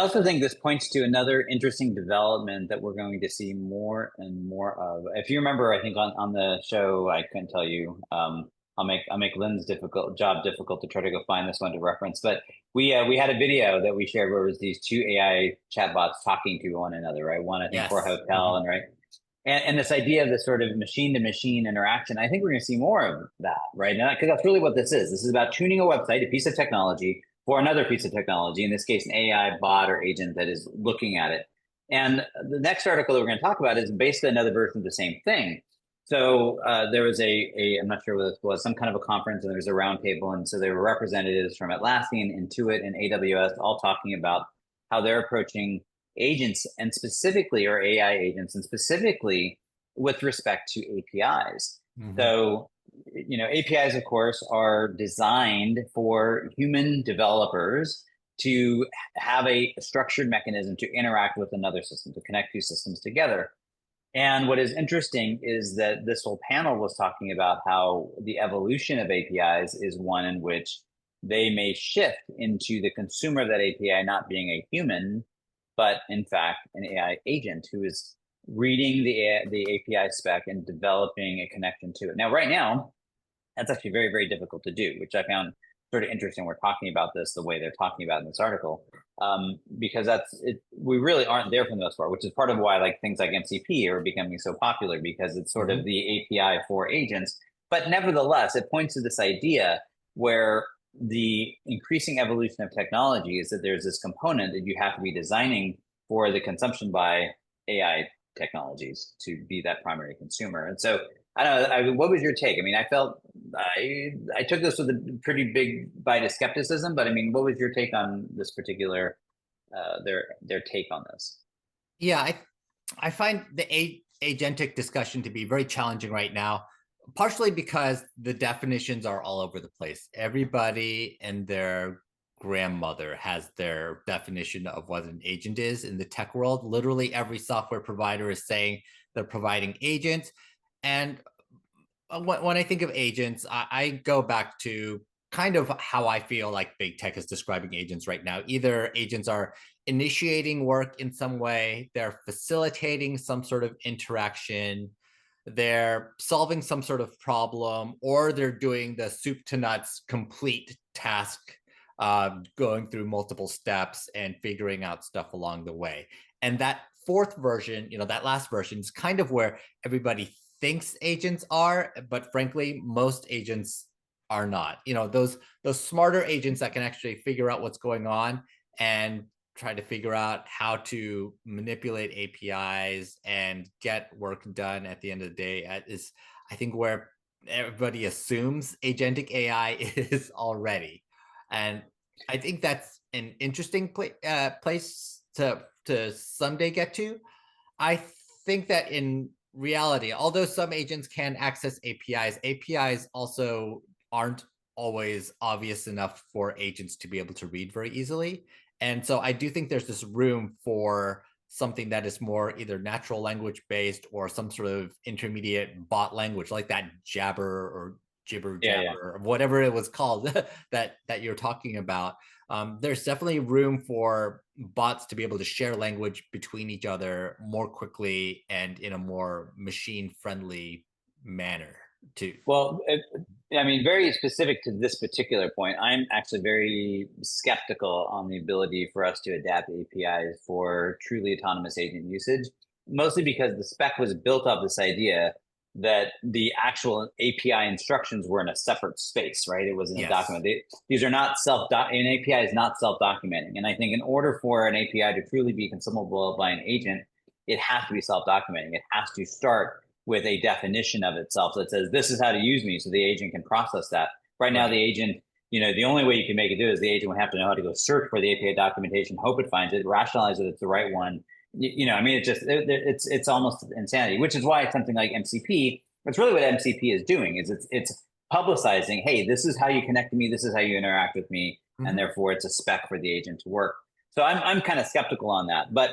also think this points to another interesting development that we're going to see more and more of. If you remember, I think on the show, I couldn't tell you. I'll make Lynn's job difficult to try to go find this one to reference. But we had a video that we shared where it was these two AI chatbots talking to one another, right? One I think for a Yes. hotel, and right. And this idea of this sort of machine to machine interaction, I think we're going to see more of that, right? Because that's really what this is. This is about tuning a website, a piece of technology, for another piece of technology, in this case, an AI bot or agent that is looking at it. And the next article that we're going to talk about is basically another version of the same thing. So there was I'm not sure what this was, some kind of a conference, and there was a roundtable. And so there were representatives from Atlassian, Intuit, and AWS all talking about how they're approaching agents and specifically, or AI agents, and specifically with respect to APIs. So, APIs, of course, are designed for human developers to have a structured mechanism to interact with another system, to connect two systems together. And what is interesting is that this whole panel was talking about how the evolution of APIs is one in which they may shift into the consumer of that API not being a human, but in fact, an AI agent who is reading the API spec and developing a connection to it. Now, right now, that's actually very, very difficult to do, which I found sort of interesting. We're talking about this the way they're talking about in this article, because we really aren't there for the most part, which is part of why things like MCP are becoming so popular, because it's sort of the API for agents. But nevertheless, it points to this idea where the increasing evolution of technology is that there's this component that you have to be designing for the consumption by AI technologies to be that primary consumer. And so I don't know, what was your take? I mean, I took this with a pretty big bite of skepticism, but I mean, what was your take on this particular their take on this? Yeah, I find the agentic discussion to be very challenging right now, partially because the definitions are all over the place. Everybody and their grandmother has their definition of what an agent is in the tech world. Literally every software provider is saying they're providing agents. And when I think of agents, I go back to kind of how I feel like big tech is describing agents right now. Either agents are initiating work in some way, they're facilitating some sort of interaction, they're solving some sort of problem, or they're doing the soup to nuts complete task, going through multiple steps and figuring out stuff along the way. And that fourth version, that last version is kind of where everybody thinks agents are, but frankly, most agents are not. Those smarter agents that can actually figure out what's going on and try to figure out how to manipulate APIs and get work done at the end of the day is, I think, where everybody assumes agentic AI is already. And I think that's an interesting place to someday get to. I think that in reality, although some agents can access APIs also aren't always obvious enough for agents to be able to read very easily. And so I do think there's this room for something that is more either natural language based or some sort of intermediate bot language, like that Jabber or Jibber Jabber, or whatever it was called that you're talking about. There's definitely room for bots to be able to share language between each other more quickly and in a more machine-friendly manner too. Well, I mean, very specific to this particular point, I'm actually very skeptical on the ability for us to adapt APIs for truly autonomous agent usage, mostly because the spec was built up this idea that the actual API instructions were in a separate space, right? It was in a document. These are not an API is not self-documenting. And I think in order for an API to truly be consumable by an agent, it has to be self-documenting. It has to start with a definition of itself that says, this is how to use me, so the agent can process that. Right now, the agent, the only way you can make it do is the agent would have to know how to go search for the API documentation, hope it finds it, rationalize that it's the right one. I mean, it's almost insanity, which is why something like MCP, that's really what MCP is doing, is it's publicizing, hey, this is how you connect to me, this is how you interact with me, and therefore it's a spec for the agent to work. So I'm kind of skeptical on that. But